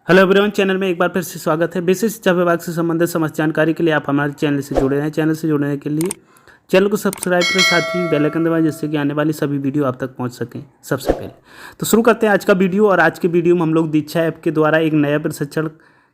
Hello everyone, channel में एक बार फिर से स्वागत है। बेसिक शिक्षा विभाग से संबंधित समस्त जानकारी के लिए आप हमारे चैनल से जुड़े हैं। चैनल से जुड़ने के लिए चैनल को सब्सक्राइब करें, साथ ही बेल आइकन दबाएं जिससे कि आने वाली सभी वीडियो आप तक पहुंच सकें सबसे पहले। तो शुरू करते हैं आज का वीडियो। और आज के वीडियो में हम लोग दीक्षा ऐप के द्वारा एक नया प्रशिक्षण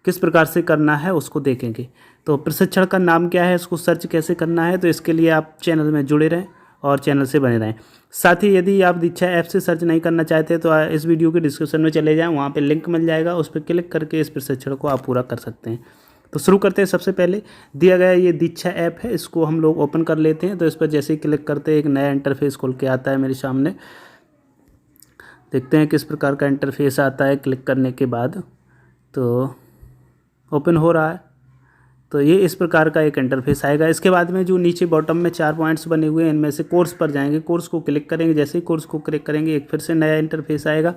किस प्रकार से करना है उसको देखेंगे। तो प्रशिक्षण का नाम क्या है, इसको सर्च कैसे करना है, तो इसके लिए आप चैनल में जुड़े रहें और चैनल से बने रहें। साथ ही यदि आप दीक्षा ऐप से सर्च नहीं करना चाहते तो इस वीडियो के डिस्क्रिप्शन में चले जाएं, वहाँ पे लिंक मिल जाएगा, उस पर क्लिक करके इस प्रशिक्षण को आप पूरा कर सकते हैं। तो शुरू करते हैं। सबसे पहले दिया गया ये दीक्षा ऐप है, इसको हम लोग ओपन कर लेते हैं। तो इस पर जैसे ही क्लिक करते हैं एक नया इंटरफेस खुल के आता है मेरे सामने। देखते हैं किस प्रकार का इंटरफेस आता है क्लिक करने के बाद। तो ओपन हो रहा है, तो ये इस प्रकार का एक इंटरफेस आएगा। इसके बाद में जो नीचे बॉटम में 4 पॉइंट्स बने हुए हैं, इनमें से कोर्स पर जाएंगे, कोर्स को क्लिक करेंगे। जैसे ही कोर्स को क्लिक करेंगे एक फिर से नया इंटरफेस आएगा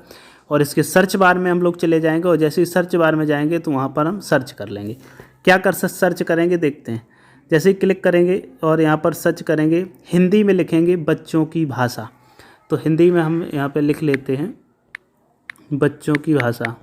और इसके सर्च बार में हम लोग चले जाएंगे। और जैसे ही सर्च बार में जाएंगे तो वहाँ पर हम सर्च कर लेंगे। क्या सर्च करेंगे देखते हैं। जैसे ही क्लिक करेंगे और यहाँ पर सर्च करेंगे, हिंदी में लिखेंगे बच्चों की भाषा। तो हिंदी में हम यहाँ पर लिख लेते हैं बच्चों की भाषा।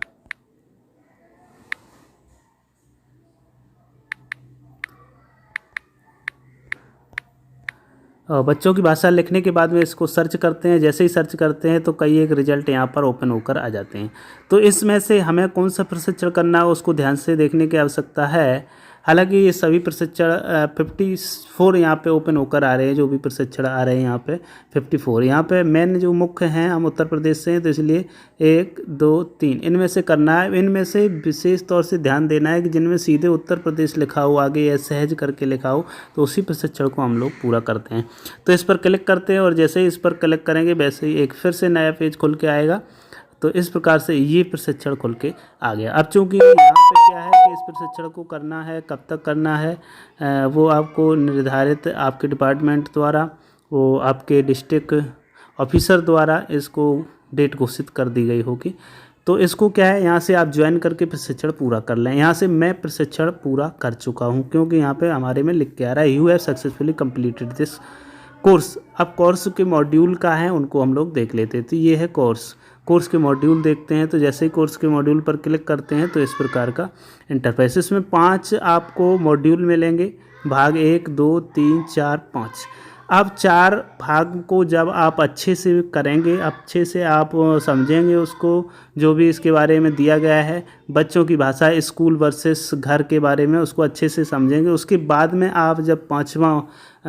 और बच्चों की भाषा लिखने के बाद में इसको सर्च करते हैं। जैसे ही सर्च करते हैं तो कई एक रिजल्ट यहाँ पर ओपन होकर आ जाते हैं। तो इसमें से हमें कौन सा प्रशिक्षण करना है उसको ध्यान से देखने की आवश्यकता है। हालांकि ये सभी प्रशिक्षण 54 यहाँ पे ओपन होकर आ रहे हैं। जो भी प्रशिक्षण आ रहे हैं यहाँ पे 54, यहाँ पे मेन जो मुख्य हैं, हम उत्तर प्रदेश से हैं तो इसलिए 1 2 3 इनमें से करना है। इनमें से विशेष तौर से ध्यान देना है कि जिनमें सीधे उत्तर प्रदेश लिखा हो आगे या सहज करके लिखा हो, तो उसी प्रशिक्षण को हम लोग पूरा करते हैं। तो इस पर क्लिक करते हैं और जैसे ही इस पर क्लिक करेंगे वैसे ही एक फिर से नया पेज खुल के आएगा। तो इस प्रकार से ये प्रशिक्षण खुल के आ गया। अब चूँकि यहाँ पे क्या है कि इस प्रशिक्षण को करना है, कब तक करना है, वो आपको निर्धारित आपके डिपार्टमेंट द्वारा, वो आपके डिस्ट्रिक्ट ऑफिसर द्वारा इसको डेट घोषित कर दी गई होगी। तो इसको क्या है, यहाँ से आप ज्वाइन करके प्रशिक्षण पूरा कर लें। यहाँ से मैं प्रशिक्षण पूरा कर चुका हूँ, क्योंकि यहाँ पे हमारे में लिख के आ रहा है you have successfully completed this course. अब कोर्स के मॉड्यूल का है उनको हम लोग देख लेते हैं। तो ये है कोर्स के मॉड्यूल देखते हैं। तो जैसे ही कोर्स के मॉड्यूल पर क्लिक करते हैं तो इस प्रकार का इंटरफेस, इसमें 5 आपको मॉड्यूल मिलेंगे, भाग 1 2 3 4 5। अब 4 भाग को जब आप अच्छे से करेंगे, अच्छे से आप समझेंगे उसको, जो भी इसके बारे में दिया गया है, बच्चों की भाषा, स्कूल वर्सेस घर के बारे में, उसको अच्छे से समझेंगे। उसके बाद में आप जब 5वां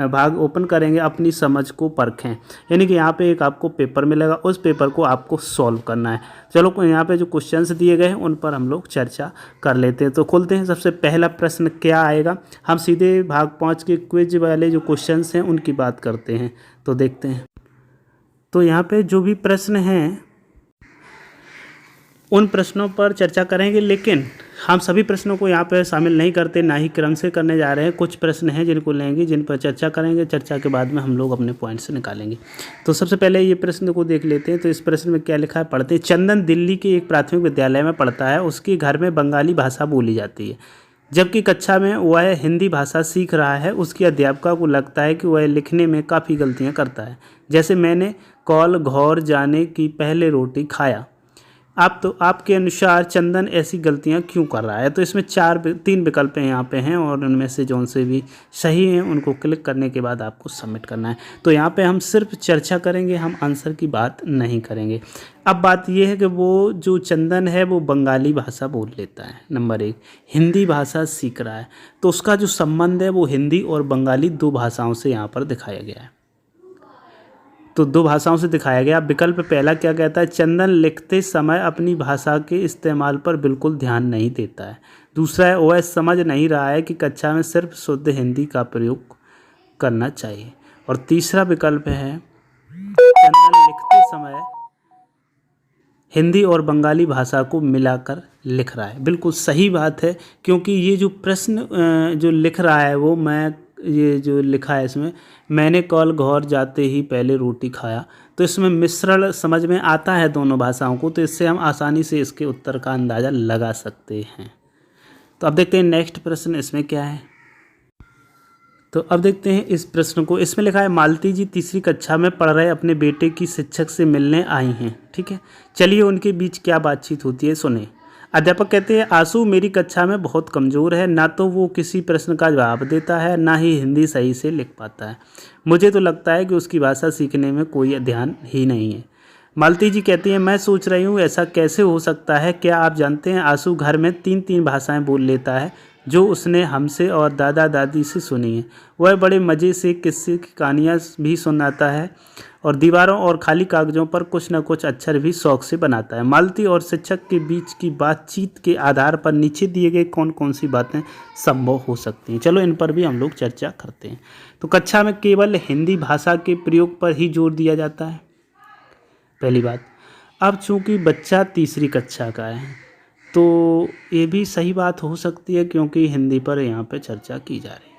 भाग ओपन करेंगे अपनी समझ को परखें। यानी कि यहाँ पे एक आपको पेपर मिलेगा, उस पेपर को आपको सॉल्व करना है। चलो यहाँ पे जो क्वेश्चंस दिए गए हैं उन पर हम लोग चर्चा कर लेते हैं। तो खोलते हैं। सबसे पहला प्रश्न क्या आएगा, हम सीधे भाग 5 के क्विज वाले जो क्वेश्चंस हैं उनकी बात करते हैं। तो देखते हैं। तो यहाँ पे जो भी प्रश्न हैं उन प्रश्नों पर चर्चा करेंगे, लेकिन हम सभी प्रश्नों को यहाँ पर शामिल नहीं करते, ना ही क्रम से करने जा रहे हैं। कुछ प्रश्न हैं जिनको लेंगे, जिन पर चर्चा करेंगे। चर्चा के बाद में हम लोग अपने पॉइंट्स निकालेंगे। तो सबसे पहले ये प्रश्न को देख लेते हैं। तो इस प्रश्न में क्या लिखा है, पढ़ते हैं। चंदन दिल्ली के एक प्राथमिक विद्यालय में पढ़ता है। उसके घर में बंगाली भाषा बोली जाती है, जबकि कक्षा में वह हिंदी भाषा सीख रहा है। उसकी अध्यापिका को लगता है कि वह लिखने में काफ़ी गलतियाँ करता है, जैसे मैंने कॉल घौर जाने की पहले रोटी खाया। आपके अनुसार चंदन ऐसी गलतियां क्यों कर रहा है। तो इसमें 3 विकल्प यहाँ पे हैं और उनमें से जौन से भी सही हैं उनको क्लिक करने के बाद आपको सबमिट करना है। तो यहाँ पे हम सिर्फ चर्चा करेंगे, हम आंसर की बात नहीं करेंगे। अब बात यह है कि वो जो चंदन है वो बंगाली भाषा बोल लेता है, नंबर 1। हिंदी भाषा सीख रहा है, तो उसका जो संबंध है वो हिंदी और बंगाली 2 भाषाओं से यहाँ पर दिखाया गया है। तो 2 भाषाओं से दिखाया गया। विकल्प पहला क्या कहता है, चंदन लिखते समय अपनी भाषा के इस्तेमाल पर बिल्कुल ध्यान नहीं देता है। दूसरा है, वह समझ नहीं रहा है कि कक्षा में सिर्फ शुद्ध हिंदी का प्रयोग करना चाहिए। और तीसरा विकल्प है, चंदन लिखते समय हिंदी और बंगाली भाषा को मिलाकर लिख रहा है। बिल्कुल सही बात है, क्योंकि ये जो प्रश्न जो लिख रहा है वो ये जो लिखा है इसमें, मैंने कल घर जाते ही पहले रोटी खाया। तो इसमें मिश्रण समझ में आता है दोनों भाषाओं को, तो इससे हम आसानी से इसके उत्तर का अंदाज़ा लगा सकते हैं। तो अब देखते हैं नेक्स्ट प्रश्न इसमें क्या है। तो अब देखते हैं इस प्रश्न को। इसमें लिखा है, मालती जी 3री कक्षा में पढ़ रहे अपने बेटे की शिक्षक से मिलने आई हैं। ठीक है, चलिए उनके बीच क्या बातचीत होती है सुने। अध्यापक कहते हैं आशु मेरी कक्षा में बहुत कमज़ोर है, ना तो वो किसी प्रश्न का जवाब देता है, ना ही हिंदी सही से लिख पाता है। मुझे तो लगता है कि उसकी भाषा सीखने में कोई ध्यान ही नहीं है। मालती जी कहती हैं मैं सोच रही हूँ ऐसा कैसे हो सकता है। क्या आप जानते हैं आशु घर में 3 भाषाएं बोल लेता है जो उसने हमसे और दादा दादी से सुनी है। वह बड़े मज़े से किस्से की कहानियाँ भी सुनाता है और दीवारों और खाली कागज़ों पर कुछ न कुछ अक्षर भी शौक से बनाता है। मालती और शिक्षक के बीच की बातचीत के आधार पर नीचे दिए गए कौन कौन सी बातें संभव हो सकती हैं, चलो इन पर भी हम लोग चर्चा करते हैं। तो कक्षा में केवल हिंदी भाषा के प्रयोग पर ही जोर दिया जाता है, पहली बात। अब चूंकि बच्चा तीसरी कक्षा का है तो ये भी सही बात हो सकती है क्योंकि हिंदी पर यहाँ पे चर्चा की जा रही है।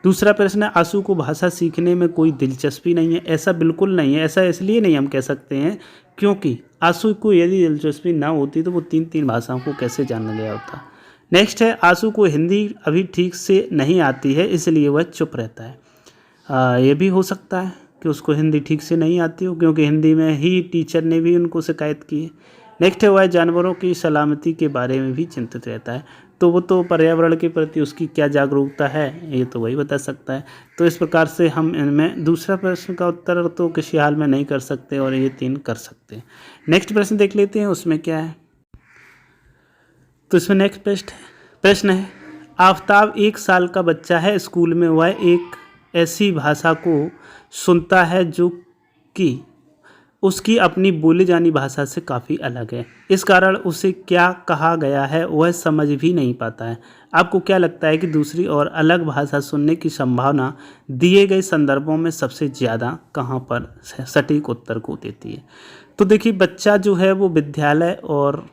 दूसरा प्रश्न है आशु को भाषा सीखने में कोई दिलचस्पी नहीं है। ऐसा बिल्कुल नहीं है। ऐसा इसलिए नहीं हम कह सकते हैं क्योंकि आशु को यदि दिलचस्पी ना होती तो वो 3 भाषाओं को कैसे जान गया होता। नेक्स्ट है आशु को हिंदी अभी ठीक से नहीं आती है इसलिए वह चुप रहता है। ये भी हो सकता है कि उसको हिंदी ठीक से नहीं आती हो क्योंकि हिंदी में ही टीचर ने भी उनको शिकायत की है। नेक्स्ट है वह जानवरों की सलामती के बारे में भी चिंतित रहता है, तो वो तो पर्यावरण के प्रति उसकी क्या जागरूकता है ये तो वही बता सकता है। तो इस प्रकार से हम इनमें दूसरा प्रश्न का उत्तर तो किसी हाल में नहीं कर सकते और ये 3 कर सकते हैं। नेक्स्ट प्रश्न देख लेते हैं उसमें क्या है। तो इसमें नेक्स्ट प्रश्न है आफताब 1 साल का बच्चा है। स्कूल में वह एक ऐसी भाषा को सुनता है जो कि उसकी अपनी बोली जानी भाषा से काफ़ी अलग है। इस कारण उसे क्या कहा गया है वह समझ भी नहीं पाता है। आपको क्या लगता है कि दूसरी और अलग भाषा सुनने की संभावना दिए गए संदर्भों में सबसे ज़्यादा कहाँ पर सटीक उत्तर को देती है? तो देखिए बच्चा जो है वो विद्यालय और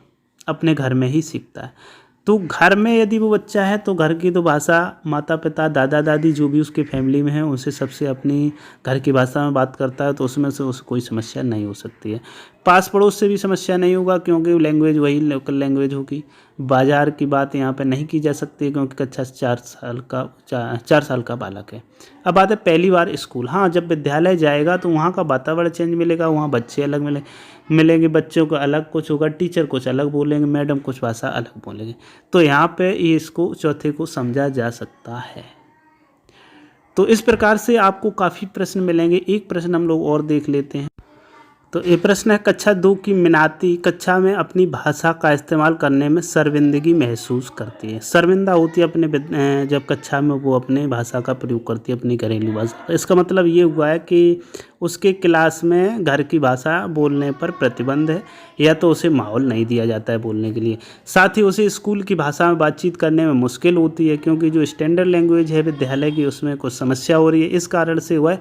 अपने घर में ही सीखता है। तो घर में यदि वो बच्चा है तो घर की तो भाषा माता पिता दादा दादी जो भी उसके फैमिली में है उनसे सबसे अपनी घर की भाषा में बात करता है तो उसमें से उसे कोई समस्या नहीं हो सकती है। पास पड़ोस से भी समस्या नहीं होगा क्योंकि लैंग्वेज वही लोकल लैंग्वेज होगी। बाज़ार की बात यहाँ पे नहीं की जा सकती है क्योंकि कक्षा 4 साल का बालक है। अब बात है पहली बार स्कूल। हाँ, जब विद्यालय जाएगा तो वहाँ का वातावरण चेंज मिलेगा, वहाँ बच्चे अलग मिलेंगे, बच्चों को अलग कुछ होगा, टीचर कुछ अलग बोलेंगे, मैडम कुछ भाषा अलग बोलेंगे। तो यहाँ पे ये इसको चौथे को समझा जा सकता है। तो इस प्रकार से आपको काफ़ी प्रश्न मिलेंगे। एक प्रश्न हम लोग और देख लेते हैं। तो ये प्रश्न है कक्षा 2 की मीनाती कक्षा में अपनी भाषा का इस्तेमाल करने में शर्मिंदगी महसूस करती है। शर्मिंदा होती है अपने जब कक्षा में वो अपने भाषा का प्रयोग करती है, अपनी घरेलू भाषा। इसका मतलब ये हुआ है कि उसके क्लास में घर की भाषा बोलने पर प्रतिबंध है या तो उसे माहौल नहीं दिया जाता है बोलने के लिए। साथ ही उसे स्कूल की भाषा में बातचीत करने में मुश्किल होती है क्योंकि जो स्टैंडर्ड लैंग्वेज है विद्यालय की उसमें कुछ समस्या हो रही है। इस कारण से वह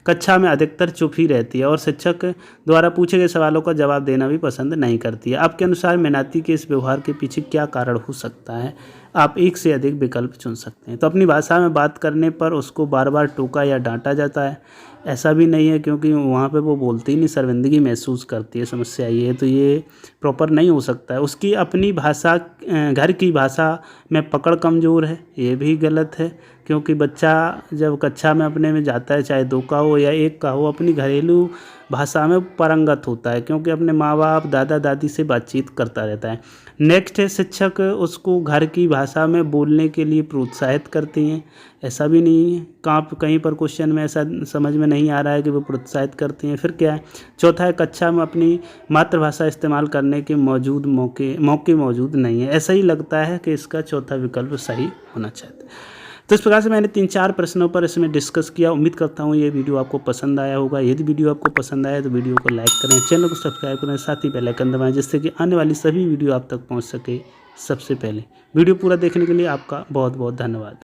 कक्षा में अधिकतर चुप ही रहती है और शिक्षक द्वारा पूछे गए सवालों का जवाब देना भी पसंद नहीं करती है। आपके अनुसार मीनाती के इस व्यवहार के पीछे क्या कारण हो सकता है? आप एक से अधिक विकल्प चुन सकते हैं। तो अपनी भाषा में बात करने पर उसको बार बार टोका या डांटा जाता है, ऐसा भी नहीं है क्योंकि वहाँ पे वो बोलती ही नहीं, शर्मिंदगी महसूस करती है। समस्या ये है, तो ये प्रॉपर नहीं हो सकता है। उसकी अपनी भाषा घर की भाषा में पकड़ कमज़ोर है, ये भी गलत है क्योंकि बच्चा जब कक्षा में अपने में जाता है, चाहे 2 का हो या 1 का हो, अपनी घरेलू भाषा में पारंगत होता है क्योंकि अपने माँ बाप दादा दादी से बातचीत करता रहता है। नेक्स्ट है शिक्षक उसको घर की भाषा में बोलने के लिए प्रोत्साहित करती हैं, ऐसा भी नहीं है। कहीं पर क्वेश्चन में ऐसा समझ में नहीं आ रहा है कि वो प्रोत्साहित करती हैं। फिर क्या है? चौथा है कक्षा में अपनी मातृभाषा इस्तेमाल करने के मौके मौजूद नहीं है। ऐसा ही लगता है कि इसका चौथा विकल्प सही होना चाहिए। तो इस प्रकार से मैंने 3-4 प्रश्नों पर इसमें डिस्कस किया। उम्मीद करता हूँ ये वीडियो आपको पसंद आया होगा। यदि वीडियो आपको पसंद आया तो वीडियो को लाइक करें, चैनल को सब्सक्राइब करें, साथ ही बेल आइकन दबाएं जिससे कि आने वाली सभी वीडियो आप तक पहुँच सके सबसे पहले। वीडियो पूरा देखने के लिए आपका बहुत बहुत धन्यवाद।